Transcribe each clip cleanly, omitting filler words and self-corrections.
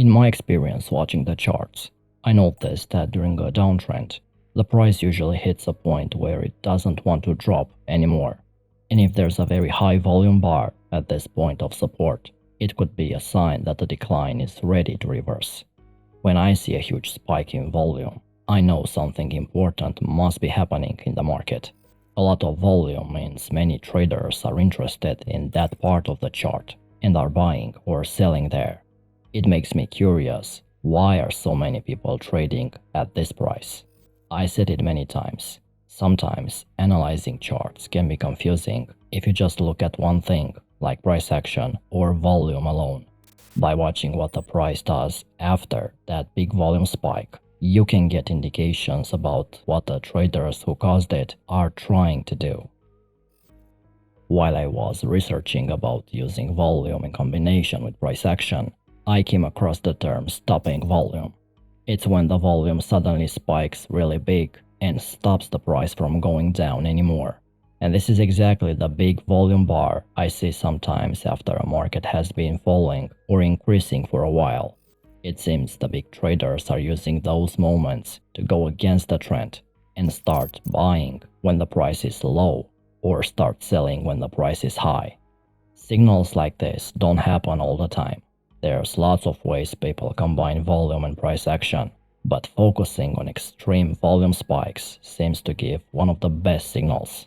In my experience watching the charts, I noticed that during a downtrend, the price usually hits a point where it doesn't want to drop anymore. And if there's a very high volume bar at this point of support, it could be a sign that the decline is ready to reverse. When I see a huge spike in volume, I know something important must be happening in the market. A lot of volume means many traders are interested in that part of the chart and are buying or selling there. It makes me curious, why are so many people trading at this price? I said it many times. Sometimes analyzing charts can be confusing if you just look at one thing, like price action or volume alone. By watching what the price does after that big volume spike, you can get indications about what the traders who caused it are trying to do. While I was researching about using volume in combination with price action, I came across the term stopping volume. It's when the volume suddenly spikes really big and stops the price from going down anymore. And this is exactly the big volume bar I see sometimes after a market has been falling or increasing for a while. It seems the big traders are using those moments to go against the trend and start buying when the price is low or start selling when the price is high. Signals like this don't happen all the time. There's lots of ways people combine volume and price action, but focusing on extreme volume spikes seems to give one of the best signals.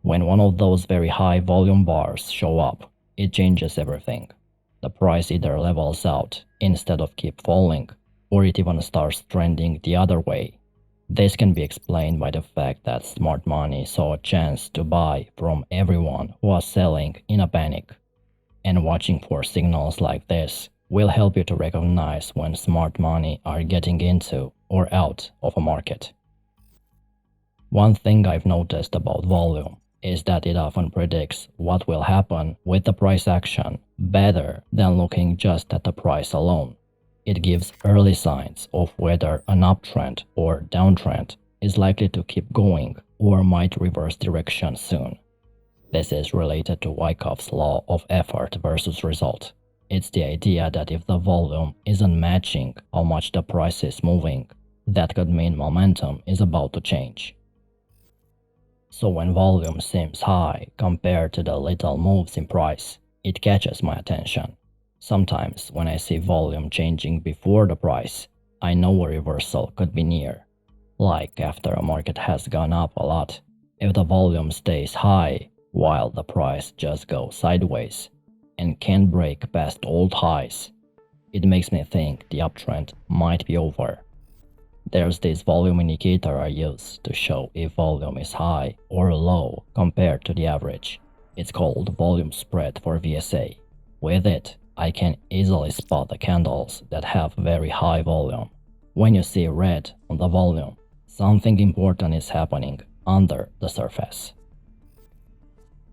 When one of those very high volume bars show up, it changes everything. The price either levels out instead of keep falling, or it even starts trending the other way. This can be explained by the fact that smart money saw a chance to buy from everyone who was selling in a panic. And watching for signals like this will help you to recognize when smart money are getting into or out of a market. One thing I've noticed about volume is that it often predicts what will happen with the price action better than looking just at the price alone. It gives early signs of whether an uptrend or downtrend is likely to keep going or might reverse direction soon. This is related to Wyckoff's law of effort versus result. It's the idea that if the volume isn't matching how much the price is moving, that could mean momentum is about to change. So when volume seems high compared to the little moves in price, it catches my attention. Sometimes when I see volume changing before the price, I know a reversal could be near. Like after a market has gone up a lot, if the volume stays high while the price just goes sideways and can't break past old highs, it makes me think the uptrend might be over. There's this volume indicator I use to show if volume is high or low compared to the average. It's called volume spread for VSA. With it, I can easily spot the candles that have very high volume. When you see red on the volume, something important is happening under the surface.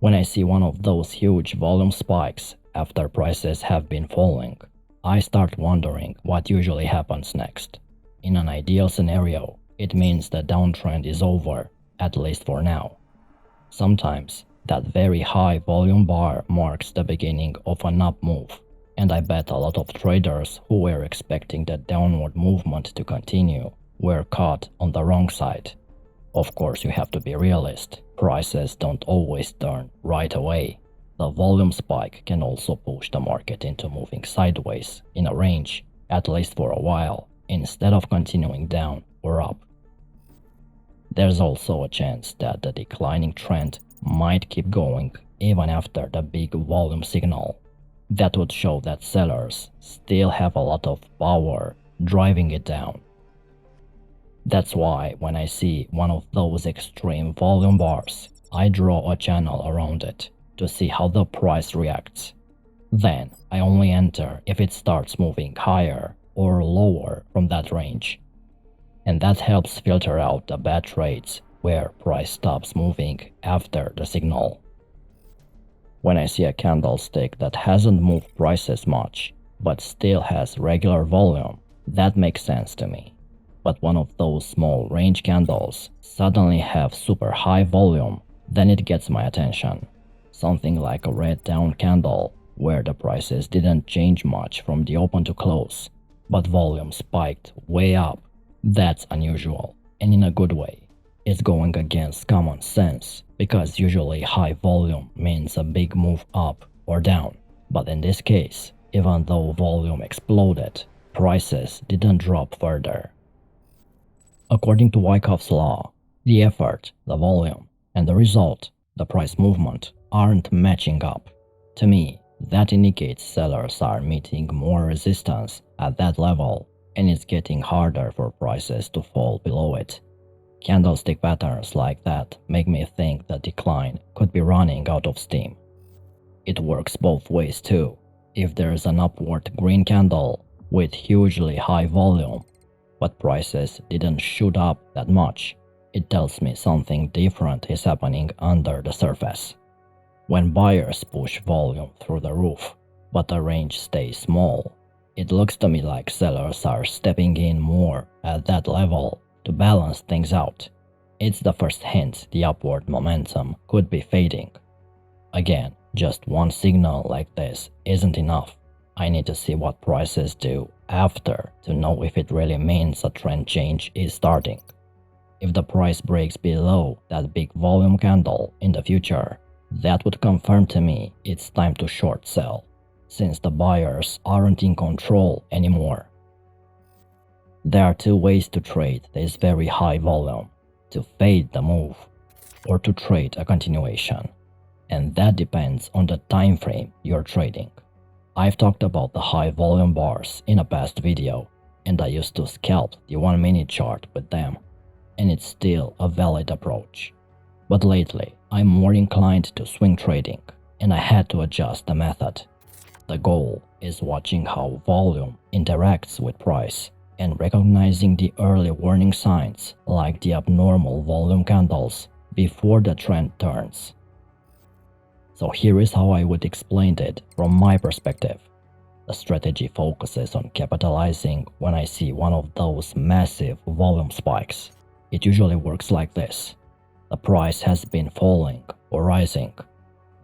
When I see one of those huge volume spikes after prices have been falling, I start wondering what usually happens next. In an ideal scenario, it means the downtrend is over, at least for now. Sometimes, that very high volume bar marks the beginning of an up move, and I bet a lot of traders who were expecting the downward movement to continue were caught on the wrong side. Of course, you have to be realist. Prices don't always turn right away. The volume spike can also push the market into moving sideways in a range, at least for a while, instead of continuing down or up. There's also a chance that the declining trend might keep going even after the big volume signal. That would show that sellers still have a lot of power driving it down. That's why when I see one of those extreme volume bars, I draw a channel around it to see how the price reacts. Then I only enter if it starts moving higher or lower from that range. And that helps filter out the bad trades where price stops moving after the signal. When I see a candlestick that hasn't moved prices much, but still has regular volume, that makes sense to me. But one of those small range candles suddenly have super high volume, then it gets my attention. Something like a red down candle where the prices didn't change much from the open to close, but volume spiked way up. That's unusual, and in a good way. It's going against common sense, because usually high volume means a big move up or down. But in this case, even though volume exploded, prices didn't drop further. According to Wyckoff's law, the effort, the volume, and the result, the price movement, aren't matching up. To me, that indicates sellers are meeting more resistance at that level, and it's getting harder for prices to fall below it. Candlestick patterns like that make me think the decline could be running out of steam. It works both ways too. If there's an upward green candle with hugely high volume, but prices didn't shoot up that much, it tells me something different is happening under the surface. When buyers push volume through the roof, but the range stays small, it looks to me like sellers are stepping in more at that level to balance things out. It's the first hint the upward momentum could be fading. Again, just one signal like this isn't enough. I need to see what prices do after to know if it really means a trend change is starting. If the price breaks below that big volume candle in the future, that would confirm to me it's time to short sell, since the buyers aren't in control anymore. There are two ways to trade this very high volume: to fade the move or to trade a continuation, and that depends on the time frame you're trading. I've talked about the high volume bars in a past video, and I used to scalp the 1-minute chart with them, and it's still a valid approach. But lately, I'm more inclined to swing trading, and I had to adjust the method. The goal is watching how volume interacts with price and recognizing the early warning signs like the abnormal volume candles before the trend turns. So here is how I would explain it from my perspective. The strategy focuses on capitalizing when I see one of those massive volume spikes. It usually works like this. The price has been falling or rising.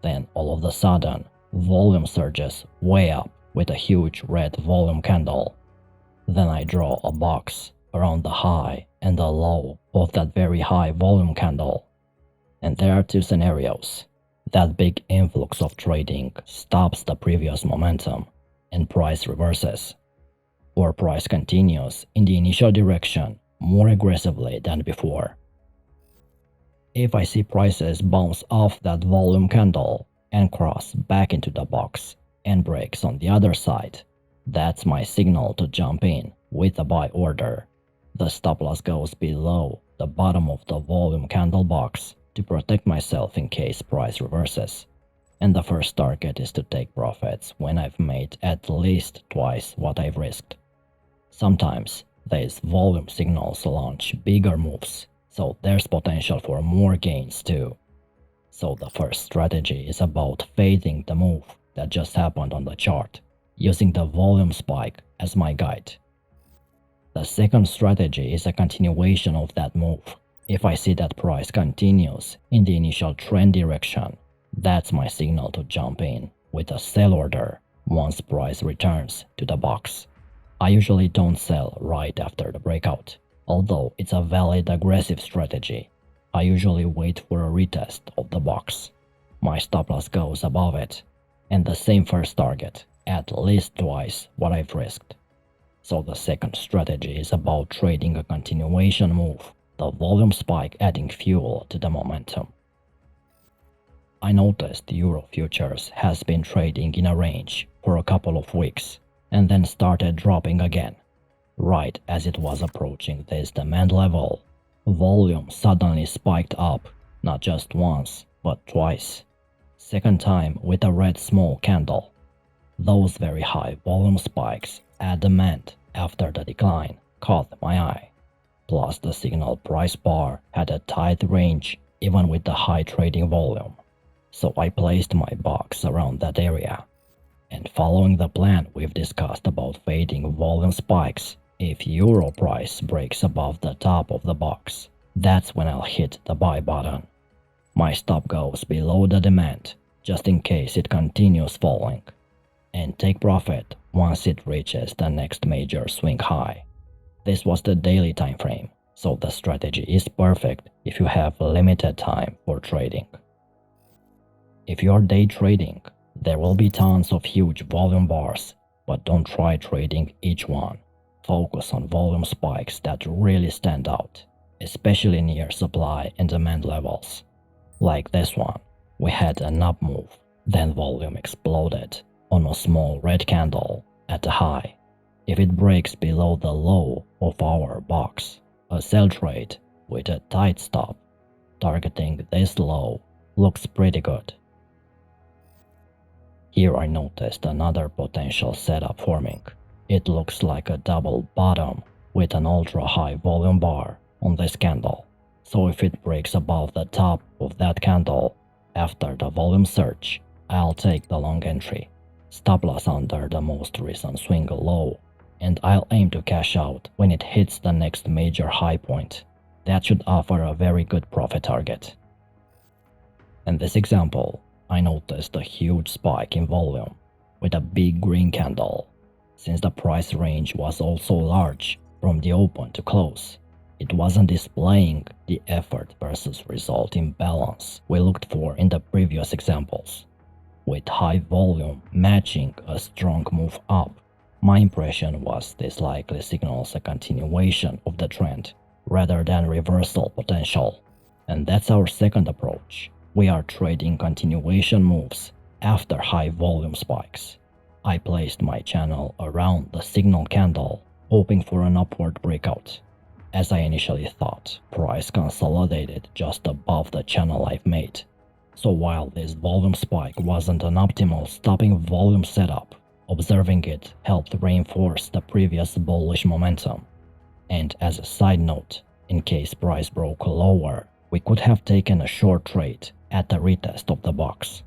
Then all of a sudden, volume surges way up with a huge red volume candle. Then I draw a box around the high and the low of that very high volume candle. And there are two scenarios. That big influx of trading stops the previous momentum and price reverses, or price continues in the initial direction more aggressively than before. If I see prices bounce off that volume candle and cross back into the box and breaks on the other side, that's my signal to jump in with a buy order. The stop loss goes below the bottom of the volume candle box to protect myself in case price reverses. And the first target is to take profits when I've made at least twice what I've risked. Sometimes these volume signals launch bigger moves, so there's potential for more gains too. So the first strategy is about fading the move that just happened on the chart, using the volume spike as my guide. The second strategy is a continuation of that move. If I see that price continues in the initial trend direction, that's my signal to jump in with a sell order once price returns to the box. I usually don't sell right after the breakout, although it's a valid aggressive strategy. I usually wait for a retest of the box. My stop loss goes above it, and the same first target, at least twice what I've risked. So the second strategy is about trading a continuation move, the volume spike adding fuel to the momentum. I noticed Euro futures has been trading in a range for a couple of weeks and then started dropping again. Right as it was approaching this demand level, volume suddenly spiked up, not just once, but twice. Second time with a red small candle. Those very high volume spikes at demand after the decline caught my eye. Plus the signal price bar had a tight range even with the high trading volume. So I placed my box around that area. And following the plan we've discussed about fading volume spikes, if euro price breaks above the top of the box, that's when I'll hit the buy button. My stop goes below the demand, just in case it continues falling, and take profit once it reaches the next major swing high. This was the daily time frame, so the strategy is perfect if you have limited time for trading. If you're day trading, there will be tons of huge volume bars, but don't try trading each one. Focus on volume spikes that really stand out, especially near supply and demand levels. Like this one, we had an up move, then volume exploded on a small red candle at the high. If it breaks below the low of our box, a sell trade with a tight stop targeting this low looks pretty good. Here I noticed another potential setup forming. It looks like a double bottom with an ultra high volume bar on this candle. So if it breaks above the top of that candle after the volume surge, I'll take the long entry. Stop loss under the most recent swing low, and I'll aim to cash out when it hits the next major high point. That should offer a very good profit target. In this example, I noticed a huge spike in volume with a big green candle. Since the price range was also large from the open to close, it wasn't displaying the effort versus result imbalance we looked for in the previous examples. With high volume matching a strong move up, my impression was this likely signals a continuation of the trend rather than reversal potential. And that's our second approach. We are trading continuation moves after high volume spikes. I placed my channel around the signal candle, hoping for an upward breakout. As I initially thought, price consolidated just above the channel I've made. So while this volume spike wasn't an optimal stopping volume setup, observing it helped reinforce the previous bullish momentum. And as a side note, in case price broke lower, we could have taken a short trade at the retest of the box.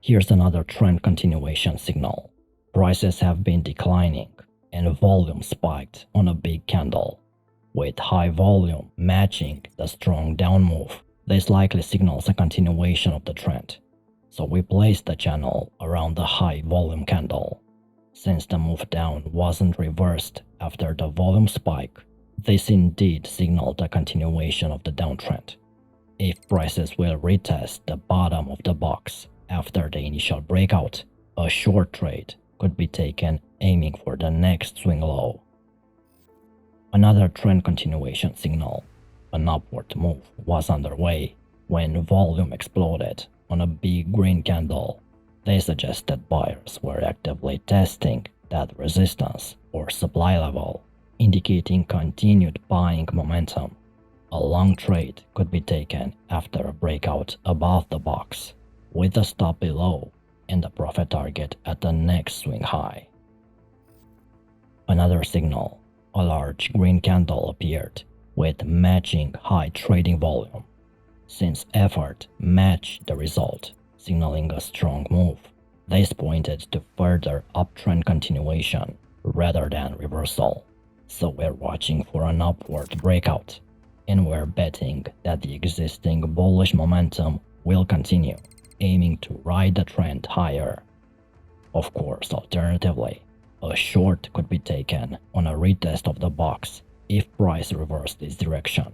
Here's another trend continuation signal. Prices have been declining and volume spiked on a big candle. With high volume matching the strong down move, this likely signals a continuation of the trend. So we placed the channel around the high volume candle. Since the move down wasn't reversed after the volume spike, this indeed signaled a continuation of the downtrend. If prices will retest the bottom of the box after the initial breakout, a short trade could be taken aiming for the next swing low. Another trend continuation signal, an upward move, was underway when volume exploded on a big green candle. They suggested buyers were actively testing that resistance or supply level, indicating continued buying momentum. A long trade could be taken after a breakout above the box, with a stop below and a profit target at the next swing high. Another signal, a large green candle appeared with matching high trading volume. Since effort matched the result, signaling a strong move, this pointed to further uptrend continuation rather than reversal. So we're watching for an upward breakout, and we're betting that the existing bullish momentum will continue, aiming to ride the trend higher. Of course, alternatively, a short could be taken on a retest of the box if price reversed this direction.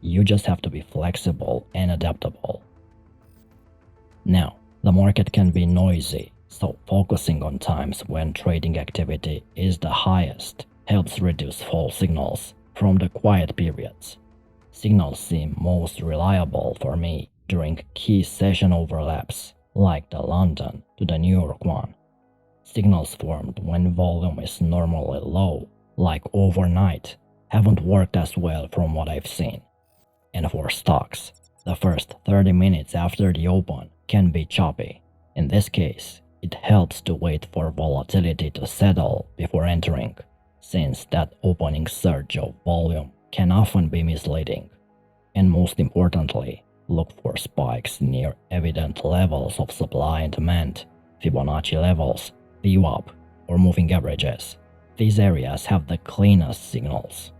You just have to be flexible and adaptable. Now, the market can be noisy, so focusing on times when trading activity is the highest helps reduce false signals from the quiet periods. Signals seem most reliable for me during key session overlaps, like the London to the New York one. Signals formed when volume is normally low, like overnight, haven't worked as well from what I've seen. And for stocks, the first 30 minutes after the open can be choppy. In this case, it helps to wait for volatility to settle before entering, since that opening surge of volume can often be misleading. And most importantly, look for spikes near evident levels of supply and demand, Fibonacci levels, VWAP, or moving averages. These areas have the cleanest signals.